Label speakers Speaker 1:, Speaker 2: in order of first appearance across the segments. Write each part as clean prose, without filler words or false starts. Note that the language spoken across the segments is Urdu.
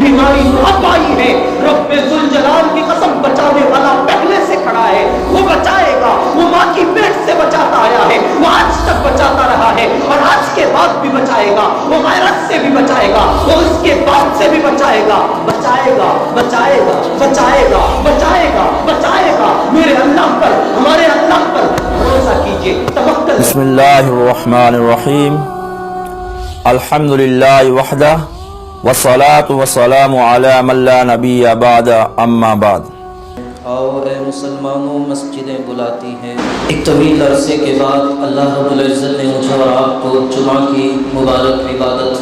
Speaker 1: بیماری اب آئی ہے، رب ذوالجلال کی قسم بچانے والا پہلے سے کھڑا ہے، وہ بچائے گا، وہ ماں کی پیٹ سے بچاتا آیا ہے، وہ آج تک بچاتا رہا ہے اور آج کے بعد بھی بچائے گا، وہ غیرت سے بھی بچائے گا، وہ اس کے بعد سے بھی بچائے گا، بچائے گا بچائے گا بچائے گا بچائے گا بچائے گا۔ میرے اللہ پر، ہمارے اللہ پر بھروسہ کیجئے، توکل۔
Speaker 2: بسم اللہ الرحمن الرحیم، الحمد للہ وحدہ والصلاة والسلام علی من لا نبی بعد، اما بعد۔
Speaker 3: آؤ اے مسلمانوں، مسجدیں بلاتی ہیں۔ ایک طویل عرصے کے بعد اللہ رب العزت نے مجھے اور آپ کو جمعہ کی مبارک عبادت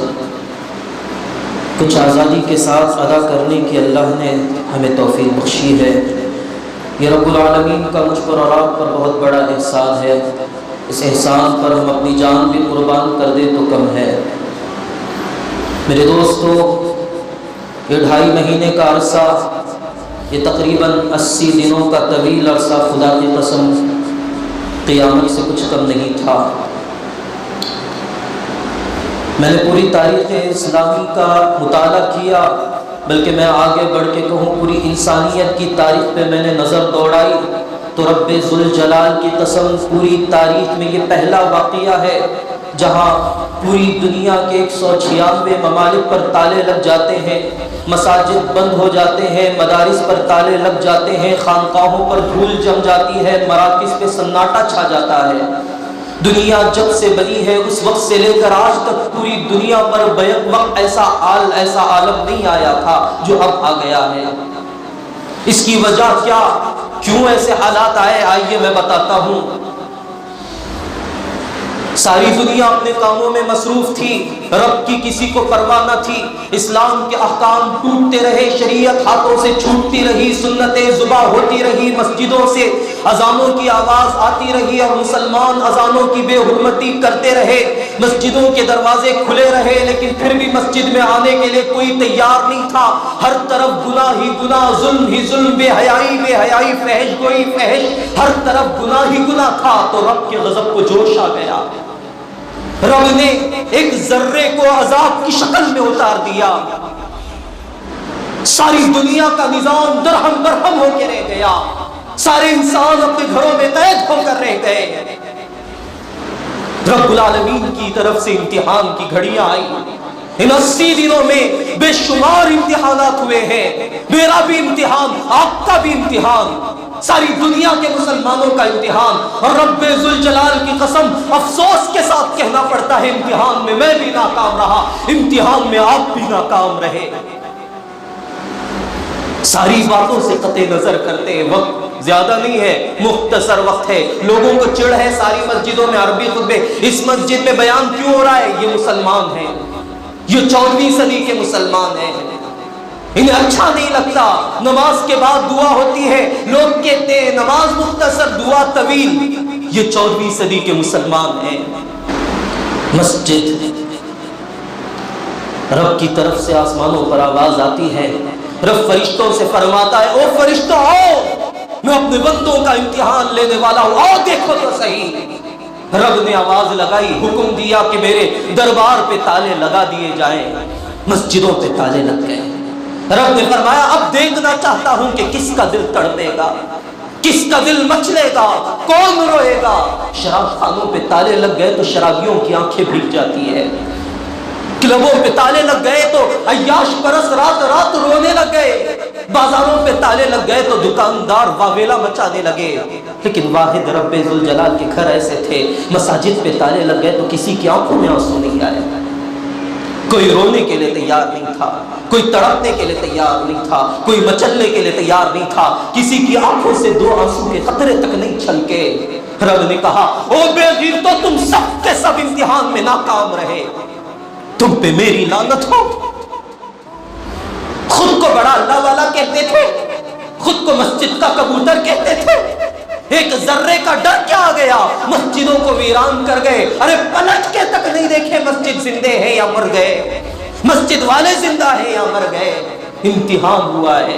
Speaker 3: کچھ آزادی کے ساتھ ادا کرنے کی اللہ نے ہمیں توفیق بخشی ہے۔ یہ رب العالمین کا مجھ پر اور آپ پر بہت بڑا احسان ہے۔ اس احسان پر ہم اپنی جان بھی قربان کر دیں تو کم ہے۔ میرے دوستو، یہ 2.5 مہینے کا عرصہ، یہ تقریباً 80 دنوں کا طویل عرصہ خدا کی قسم قیامت سے کچھ کم نہیں تھا۔ میں نے پوری تاریخ اسلامی کا مطالعہ کیا، بلکہ میں آگے بڑھ کے کہوں پوری انسانیت کی تاریخ پہ میں نے نظر دوڑائی تو رب ذوالجلال کی قسم پوری تاریخ میں یہ پہلا واقعہ ہے جہاں پوری دنیا کے 196 ممالک پر تالے لگ جاتے ہیں، مساجد بند ہو جاتے ہیں، مدارس پر تالے لگ جاتے ہیں، خانقاہوں پر دھول جم جاتی ہے، مراکز پہ سناٹا چھا جاتا ہے۔ دنیا جب سے بنی ہے اس وقت سے لے کر آج تک پوری دنیا پر بیک وقت ایسا عالم نہیں آیا تھا جو اب آ گیا ہے۔ اس کی وجہ کیا، کیوں ایسے حالات آئے، آئیے میں بتاتا ہوں۔ ساری دنیا اپنے کاموں میں مصروف تھی، رب کی کسی کو پرواہ نہ تھی، اسلام کے احکام ٹوٹتے رہے، شریعت ہاتھوں سے چھوٹتی رہی، سنتیں ذبح ہوتی رہی، مسجدوں سے اذانوں کی آواز آتی رہی اور مسلمان اذانوں کی بے حرمتی کرتے رہے، مسجدوں کے دروازے کھلے رہے، لیکن پھر بھی مسجد میں آنے کے لیے کوئی تیار نہیں تھا۔ ہر طرف گناہ ہی گناہ، ظلم ہی ظلم، بے حیائی، فحش گوئی فحش، ہر طرف گناہ ہی گناہ تھا۔ تو رب کے غضب کو جوش آ گیا، رب نے ایک ذرے کو عذاب کی شکل میں اتار دیا، ساری دنیا کا نظام درہم برہم ہو کے رہ گیا، سارے انسان اپنے گھروں میں قید ہو کر رہ گئے۔ رب العالمین کی طرف سے امتحان کی گھڑیاں آئی۔ ان 80 دنوں میں بے شمار امتحانات ہوئے ہیں، میرا بھی امتحان، آپ کا بھی امتحان، ساری دنیا کے مسلمانوں کا امتحان۔ اور رب ذوالجلال کی قسم افسوس کے ساتھ کہنا پڑتا ہے، امتحان میں میں بھی ناکام رہا، امتحان میں آپ بھی ناکام رہے۔ ساری باتوں سے قطع نظر کرتے ہیں، وقت زیادہ نہیں ہے، مختصر وقت ہے، لوگوں کو چڑ ہے ساری مسجدوں میں عربی خطبے، اس مسجد میں بیان کیوں ہو رہا ہے؟ یہ مسلمان ہیں، یہ 14ویں صدی کے مسلمان ہیں، انہیں اچھا نہیں لگتا نماز کے بعد دعا ہوتی ہے، لوگ کہتے ہیں نماز مختصر دعا طویل۔ یہ 14ویں صدی کے مسلمان ہیں۔ مسجد، رب کی طرف سے آسمانوں پر آواز آتی ہے، رب فرشتوں سے فرماتا ہے، او فرشتوں آؤ، میں اپنے بندوں کا امتحان لینے والا ہوں، آؤ دیکھو تو صحیح۔ رب نے آواز لگائی، حکم دیا کہ میرے دربار پہ تالے لگا دیے جائیں، مسجدوں پہ تالے لگ گئے۔ رب نے فرمایا اب دیکھنا چاہتا ہوں کہ کس کا دل تڑپے گا، کس کا دل مچلے گا، کون روئے گا۔ شراب خانوں پہ تالے لگ گئے تو شرابیوں کی آنکھیں بھیگ جاتی ہے، کلبوں پہ تالے لگ گئے تو عیاش پرست رات رات رونے لگ گئے، بازاروں پہ تالے لگ گئے تو دکاندار واویلا مچانے لگے۔ لیکن واحد رب ذوالجلال کے گھر ایسے تھے، مساجد پہ تالے لگ گئے تو کسی کی آنکھوں میں آنسو نہیں آئے، کوئی رونے کے لیے تیار نہیں تھا، کوئی تڑپنے کے لیے تیار نہیں تھا، کوئی مچلنے کے لیے تیار نہیں تھا، کسی کی آنکھوں سے 2 آنسو کے قطرے تک نہیں چھلکے۔ رب نے کہا، او بے غیرتو، تم سب کے سب امتحان میں ناکام رہے، تم پہ میری لعنت ہو۔ خود کو بڑا اللہ والا کہتے تھے، خود کو مسجد کا کبوتر کہتے تھے، ایک ذرے کا ڈر کیا آ گیا، مسجدوں کو ویران کر گئے۔ ارے پلٹ کے تک نہیں دیکھے مسجد زندے ہیں یا مر گئے، مسجد والے زندہ ہیں یا مر گئے۔ امتحان ہوا ہے،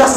Speaker 3: 10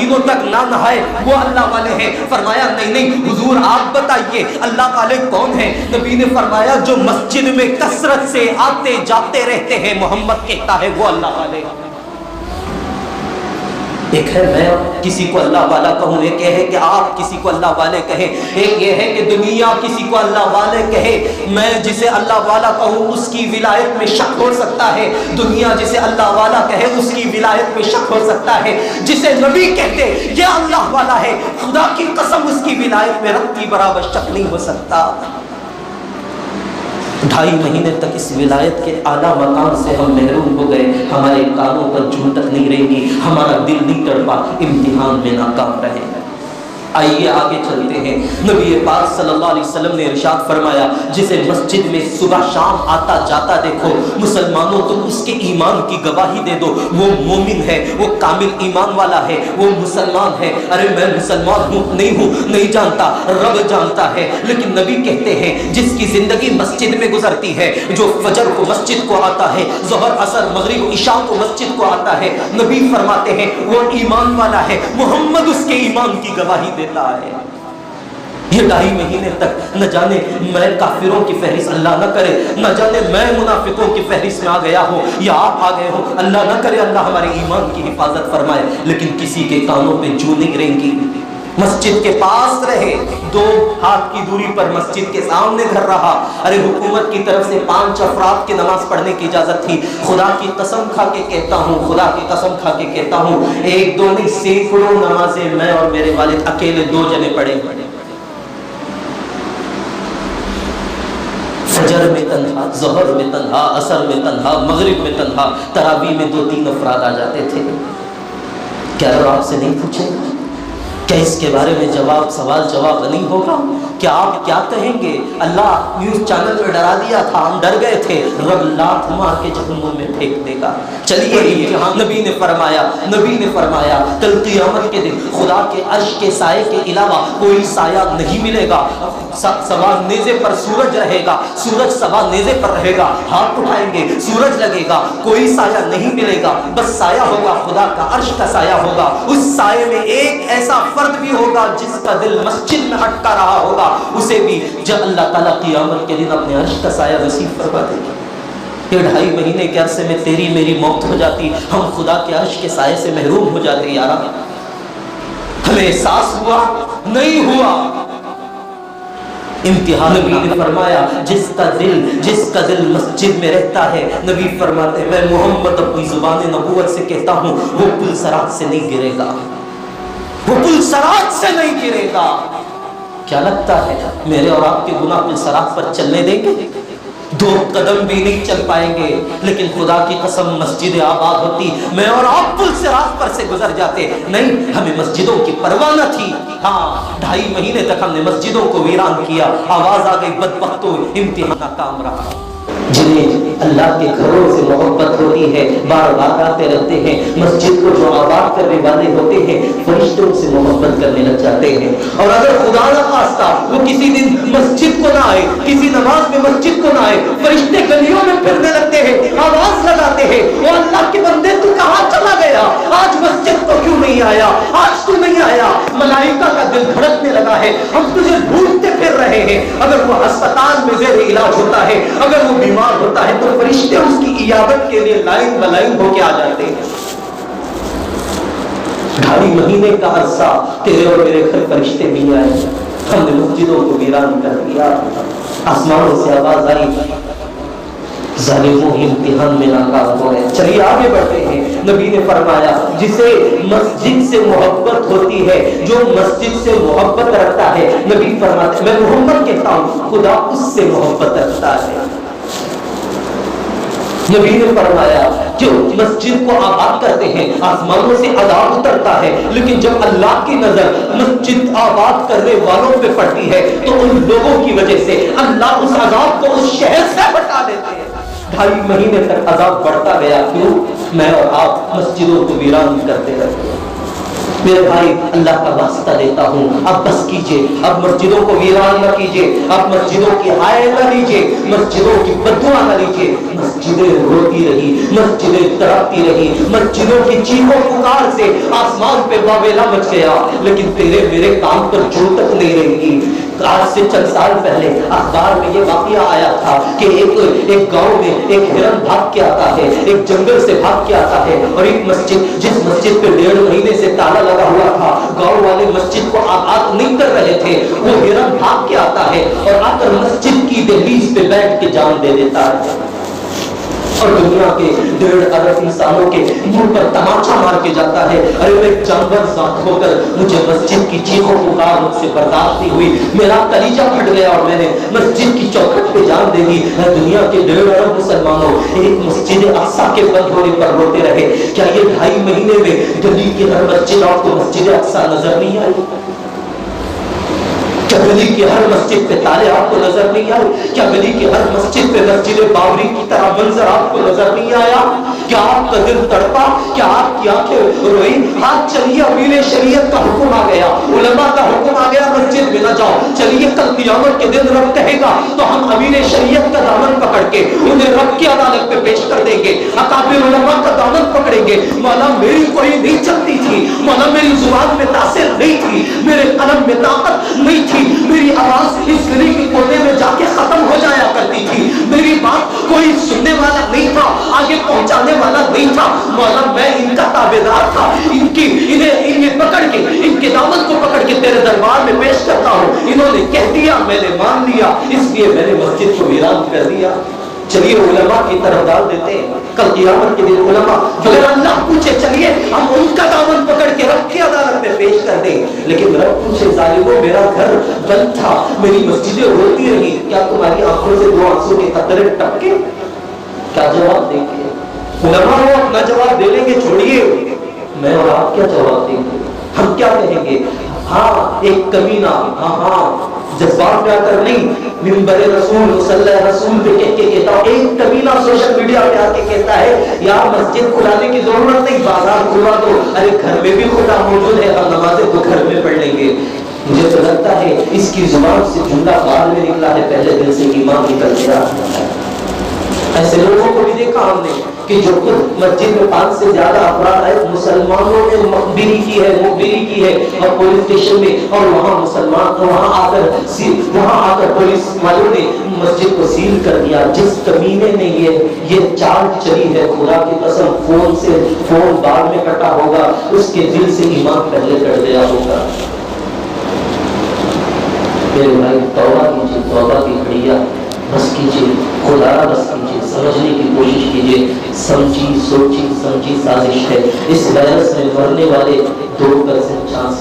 Speaker 3: مہینوں تک نہ نہائے وہ اللہ والے ہیں؟ فرمایا نہیں نہیں حضور آپ بتائیے اللہ والے کون ہیں؟ نبی نے فرمایا جو مسجد میں کثرت سے آتے جاتے رہتے ہیں، محمد کہتا ہے وہ اللہ والے ہیں۔ ایک ہے میں کسی کو اللہ والا کہوں، ایک یہ ہے کہ آپ کسی کو اللہ والے کہیں، ایک یہ ہے کہ دنیا کسی کو اللہ والے کہے۔ میں جسے اللہ والا کہوں اس کی ولایت میں شک ہو سکتا ہے، دنیا جسے اللہ والا کہے اس کی ولایت میں شک ہو سکتا ہے۔ جسے نبی کہتے یہ اللہ والا ہے، خدا کی قسم اس کی ولایت میں رتی برابر شک نہیں ہو سکتا۔ 2.5 مہینے تک اس ولایت کے اعلیٰ مقام سے ہم محروم ہو گئے، ہمارے کانوں پر جوں تک نہیں رہے گی، ہمارا دل نہیں تڑپا، امتحان میں ناکام رہے۔ آئیے آگے چلتے ہیں۔ نبی پاک صلی اللہ علیہ وسلم نے ارشاد فرمایا جسے مسجد میں صبح شام آتا جاتا دیکھو، مسلمانوں تم اس کے ایمان کی گواہی دے دو، وہ مومن ہے، وہ کامل ایمان والا ہے، وہ مسلمان ہے۔ ارے میں مسلمان ہوں نہیں جانتا، رب جانتا ہے، لیکن نبی کہتے ہیں جس کی زندگی مسجد میں گزرتی ہے، جو فجر کو مسجد کو آتا ہے، ظہر عصر مغرب عشاء کو مسجد کو آتا ہے، نبی فرماتے ہیں وہ ایمان والا ہے، محمد اس کے ایمان کی گواہی دیتا ہے۔ یہ 2.5 مہینے تک نہ جانے میں کافروں کی فہرست، اللہ نہ کرے نہ جانے میں منافقوں کی فہرست میں آ گیا ہوں یا آپ آ گئے ہو، اللہ نہ کرے اللہ ہمارے ایمان کی حفاظت فرمائے، لیکن کسی کے کانوں پہ جوں نہیں رہیں گی۔ مسجد کے پاس رہے، 2 ہاتھ کی دوری پر مسجد کے سامنے گھر رہا۔ ارے حکومت کی طرف سے 5 افراد کی نماز پڑھنے کی اجازت تھی، خدا کی قسم کھا کے کہتا ہوں، خدا کی قسم کھا کے کہتا ہوں 1 2 نہیں سینکڑوں نمازیں میں اور میرے والد اکیلے 2 جنے پڑھے۔ فجر میں تنہا، ظہر میں تنہا، عصر میں تنہا، مغرب میں تنہا، تراویح میں 2 3 افراد آ جاتے تھے۔ کیا رب آپ سے نہیں پوچھے گا؟ کیا اس کے بارے میں سوال جواب نہیں ہوگا؟ کیا آپ کیا کہیں گے؟ اللہ نیوز چینل میں ڈرا دیا تھا، ہم ڈر گئے تھے، رب لات مار کے جہنم میں پھینک دے گا۔ چلیے نبی نے فرمایا کل قیامت کے دن خدا کے عرش کے سائے کے علاوہ کوئی سایہ نہیں ملے گا۔ سوا نیزے پر سورج رہے گا، سورج سوا نیزے پر رہے گا، ہاتھ اٹھائیں گے سورج لگے گا، کوئی سایہ نہیں ملے گا، بس سایہ ہوگا خدا کا عرش کا سایہ ہوگا۔ اس سائے میں ایک ایسا فرد بھی ہوگا جس کا دل مسجد میں اٹکا رہا ہوگا، اسے بھی جب اللہ تعالیٰ قیامت کے دن اپنے عرش کا سایہ نصیب فرما دے گا۔ یہ 2.5 مہینے کے عرصے میں تیری میری موت ہو جاتی، ہم خدا کے عرش کے سائے سے محروم ہو جاتے۔ یارا ہمیں احساس ہوا نہیں ہوا؟ امتحان نبی نے فرمایا جس کا دل مسجد میں رہتا ہے، نبی فرماتے میں محمد اپنی زبان نبوت سے کہتا ہوں وہ پل صراط سے نہیں گرے گا، وہ پل صراط سے نہیں گرے گا۔ کیا لگتا ہے میرے اور آپ کے گناہ پل صراط پر چلنے دیں گے؟ 2 قدم بھی نہیں چل پائیں گے، لیکن خدا کی قسم مسجد آباد ہوتی، میں اور آپ پل صراط پر سے گزر جاتے۔ نہیں، ہمیں مسجدوں کی پرواہ نہ تھی۔ ہاں 2.5 مہینے تک ہم نے مسجدوں کو ویران کیا، آواز آ گئی بدبختوں، امتحان ناکام رہا۔ جنہیں اللہ کے گھروں سے محبت ہوتی ہے بار بار آتے رہتے ہیں، مسجد کو جو آباد کرنے والے ہوتے ہیں فرشتوں سے محبت کرنے لگ جاتے ہیں۔ اور اگر خدا نہ خواستہ وہ کسی دن مسجد کو نہ آئے، کسی نماز میں مسجد کو نہ آئے، فرشتے گلیوں میں پھرنے لگتے ہیں، آواز لگاتے ہیں وہ اللہ کے بندے تو کہاں چلا گیا، آج مسجد کو کیوں نہیں آیا، آج تو نہیں آیا۔ ملائکہ کا دل دھڑکنے لگا ہے، ہم تجھے ڈھونڈتے پھر رہے ہیں۔ اگر وہ ہسپتال میں زیر علاج ہوتا ہے، اگر وہ بیمار ہوتا ہے تو فرشتے اس کی عیادت کے لیے لائن بلائن ہو کے آ جاتے ہیں۔ 2.5 مہینے کا عرصہ تیرے اور میرے گھر فرشتے بھی آئے، ہم نے مسجدوں کو ویران کر دیا۔ آسمانوں سے آواز آئی ظالموں امتحان میں ناکام ہو گئے۔ چلیے آگے بڑھتے ہیں۔ نبی نے فرمایا جسے مسجد سے محبت ہوتی ہے، جو مسجد سے محبت رکھتا ہے، نبی فرماتے میں محمد کہتا ہوں خدا اس سے محبت رکھتا ہے۔ نبی نے فرمایا جو مسجد کو آباد کرتے ہیں آسمانوں سے عذاب اترتا ہے، لیکن جب اللہ کی نظر مسجد آباد کرنے والوں پہ پڑتی ہے تو ان لوگوں کی وجہ سے اللہ اس عذاب کو اس شہر سے ہٹا دیتے ہیں۔ 2.5 مہینے تک عذاب بڑھتا گیا، کیوں؟ میں اور آپ مسجدوں کو ویران کرتے رہتے ہیں۔ میرے بھائی اللہ کا واسطہ دیتا ہوں اب بس کیجئے، اب مسجدوں کو ویران نہ کیجئے، اب مسجدوں کی ہائے نہ لیجئے، مسجدوں کی بددعا نہ لیجئے۔ مسجدیں روتی رہی، مسجدیں تڑپتی رہی، مسجدوں کی چیخوں پکار سے آسمان پہ واویلا مچ گیا، لیکن تیرے میرے کام پر جو تک نہیں رہے گی۔ آج سے چند سال پہلے اخبار میں یہ واقعہ آیا تھا کہ ایک گاؤں میں ایک ہرن بھاگ کے آتا ہے، ایک جنگل سے بھاگ کے آتا ہے، اور ایک مسجد، جس مسجد پہ 1.5 مہینے سے تالا لگا ہوا تھا، گاؤں والے مسجد کو آباد نہیں کر رہے تھے، وہ ہرن بھاگ کے آتا ہے اور آ کر مسجد کی دہلیز پہ بیٹھ کے جان دے دیتا ہے، اور دنیا کے 1.5 ارب انسانوں کے منہ پر تماچا مار کے جاتا ہے۔ ارے میں جانور ذات ہو کر مجھے مسجد کی چیخوں پکار مجھ سے برداشت نہیں ہوئی، میرا کلیجہ پھٹ گیا اور میں نے مسجد کی چوکھٹ پہ جان دے دی۔ دنیا کے 1.5 ارب مسلمانوں ایک مسجد اقصیٰ کے بند ہونے پر روتے رہے، کیا یہ 2.5 مہینے میں دلی کی ہر مسجد آپ کو مسجد اقصیٰ نظر نہیں آئی؟ کیا گلی کی ہر مسجد پہ تالے آپ کو نظر نہیں آئے؟ کیا گلی کی ہر مسجد پہ مسجد باوری کی طرح منظر آپ کو نظر نہیں آیا؟ کیا آپ کا دل تڑپا؟ کیا آپ کی آنکھیں روئی؟ آج چلیے امیر شریعت کا حکم آ گیا، علماء کا حکم آ گیا مسجد میں نہ جاؤ، چلیے کل قیامت کے دن رب کہے گا تو ہم امیر شریعت کا دامن پکڑ کے انہیں رب کی عدالت پہ پیش کر دیں گے، اکابر علماء کا دامن پکڑیں گے، مولا میری کوئی نہیں چلتی تھی، مولا میری زبان میں تاثیر نہیں تھی، میرے قلم میں طاقت نہیں تھی، میری آواز اس گلی کے کونے میں جا کے ختم ہو جایا کرتی تھی، میری بات کوئی سننے والا نہیں تھا، آگے پہنچانے والا نہیں تھا، مولا میں ان کا تابعدار تھا، انہیں پکڑ کے ان کے دامن کو پکڑ کے تیرے دربار میں پیش کرتا ہوں، انہوں نے کہہ دیا میں نے مان لیا، اس لیے میں نے مسجد کو ویران کر دیا۔ چلیے علماء کی طرف ڈال دیتے ہیں، کل قیامت کے دن علماء اگر اللہ پوچھے چلیے ہم ان کا دامن پکڑ کے رب کی عدالت میں پیش کر دیں، لیکن رب پوچھے ظالموں میرا گھر بند تھا، میری مسجدیں روتی رہی، کیا تمہاری آنکھوں سے 2 آنسو کے قطرے ٹپکے؟ کیا جواب دیں گے؟ علماء وہ اپنا جواب دے لیں گے، چھوڑیے میں اور آپ کیا جواب دیں گے؟ ہم کیا کہیں گے؟ ہاں ایک کمینہ، ہاں جذبات پہ آ کر نہیں، منبر رسول مصلی رسول پہ کہہ کے کہتا ہوں، ایک کمینہ سوشل میڈیا پہ آ کے کہتا ہے یار مسجد کھلانے کی ضرورت نہیں، بازار کھلا دو، ارے گھر میں بھی خدا موجود ہے، ہم نمازیں تو گھر میں پڑھ لیں گے۔ مجھے تو لگتا ہے اس کی زبان سے جملہ بعد میں نکلا ہے، پہلے دل سے ایمان نکل گیا۔ ایسے لوگوں کو بھی دیکھا ہم نے کہ جو خود مسجد میں 5 سے زیادہ افراد آئے، مسلمانوں نے مخبری کی ہے اور پولیس اسٹیشن میں، اور وہاں مسلمان وہاں آ کر پولیس والوں نے مسجد کو سیل کر دیا۔ جس کمینے نے یہ چال چلی ہے، خدا کی قسم فون بعد میں کٹا ہوگا، اس کے دل سے ایمان پہلے کٹ گیا ہوگا۔ میرے بھائی توبہ کیجیے، توبہ کی گھڑیاں بس کیجیے، خدا بس کیجیے، سمجھنے کی کوشش کیجیے، سوچی سمجھی سازش ہے۔ اس وائرس میں مرنے والے 2% چانس،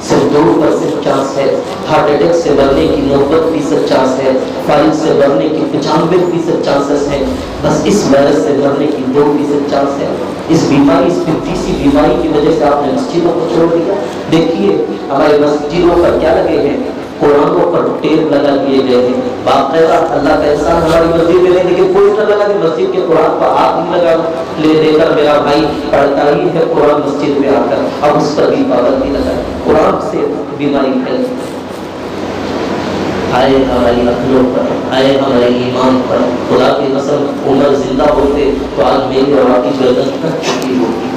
Speaker 3: صرف 2% چانس ہے، ہارٹ اٹیک سے مرنے کی 90% چانس ہے، فائل سے مرنے کی 95% چانسز ہے، بس اس وائرس سے مرنے کی 2% چانس ہے۔ اس بیماری، اس پتی سی بیماری کی وجہ سے آپ نے مسجدوں کو چھوڑ دیا۔ دیکھیے ہمارے مسجدوں پر کیا لگے ہیں، قرآنوں پر ٹیپ لگا دیے گئے ہیں، باقاعدہ اللہ کا احسان ہماری مسجد میں نہیں، لیکن پوسٹر لگا کہ مسجد کے قرآن پر ہاتھ نہیں لگا، لے دے کر میرا بھائی پڑھتا ہی ہے قرآن مسجد میں آ کر، اب اس پر بھی پابندی لگائے، قرآن سے بیماری پھیلتی۔ آئے ہماری عقلوں پر، آئے ہمارے ایمان پر، خدا کی قسم عمر زندہ ہوتے تو آج میری اور آپ کی گردن کٹ چکی ہوگی۔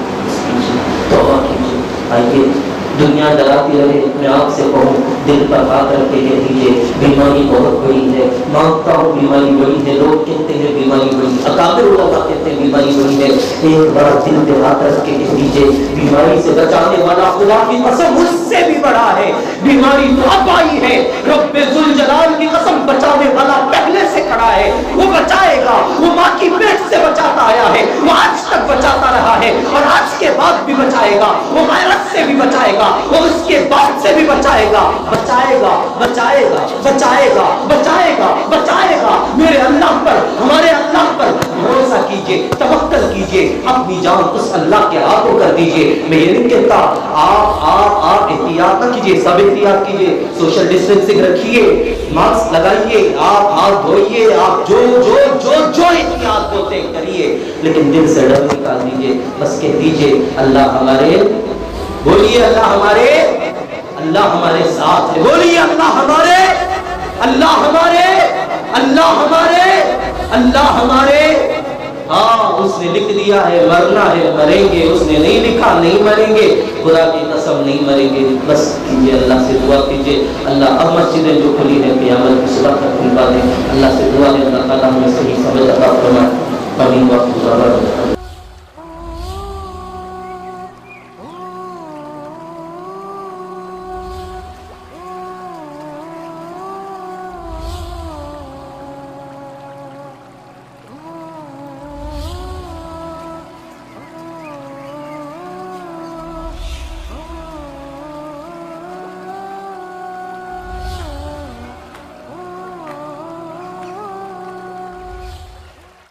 Speaker 3: توبہ کیجیے، آئیے دنیا ڈراتی رہے، میں آپ سے کہوں دل پر ہاتھ رکھ کے کہہ دیجیے بیماری بہت بڑی ہے، مانگتا ہوں بیماری بڑی ہے، لوگ کہتے ہیں بیماری بڑی ہے، اکابر علماء کہتے ہیں بیماری بڑی ہے، ایک بار دل پہ ہاتھ رکھ کے کہہ دیجیے بیماری سے بچانے والا خدا کی قسم مجھ سے بھی بڑا ہے، بیماری تو اب آئی ہے، رب ذوالجلال کی قسم بچانے والا پہلے سے کھڑا ہے، وہ بچائے گا، وہ ماں کی پیٹ سے بچاتا آیا ہے، وہ آج تک بچاتا رہا ہے اور آج کے بعد بھی بچائے گا، وہ وائرس سے بھی بچائے گا، وہ اس کے بعد سے بھی بچائے گا، بچائے گا، بچائے گا، بچائے گا، بچائے گا، بچائے گا۔ میرے اللہ پر، ہمارے اللہ پر بھروسہ کیجئے، توکل کیجئے، اپنی جان اس اللہ کے ہاتھوں کر دیجئے۔ میں یہ نہیں کہتا آپ احتیاط نہ کیجئے، سب احتیاط کیجئے، سوشل ڈسٹینسنگ رکھیے، ماسک لگائیے، آپ ہاتھ دھوئیے، آپ جو احتیاط ہوتے کریے، لیکن دل سے ڈر نکال دیجئے، بس کہہ دیجئے اللہ ہمارے بولیے اللہ ہمارے ساتھ ہے. بولیے اللہ ہمارے ہاں اس نے لکھ دیا ہے مرنا ہے مریں گے، اس نے نہیں لکھا نہیں مریں گے. خدا کی قسم نہیں مریں گے. بس کیجئے اللہ سے دعا کیجئے. اللہ اب مسجدیں جو کھلی ہے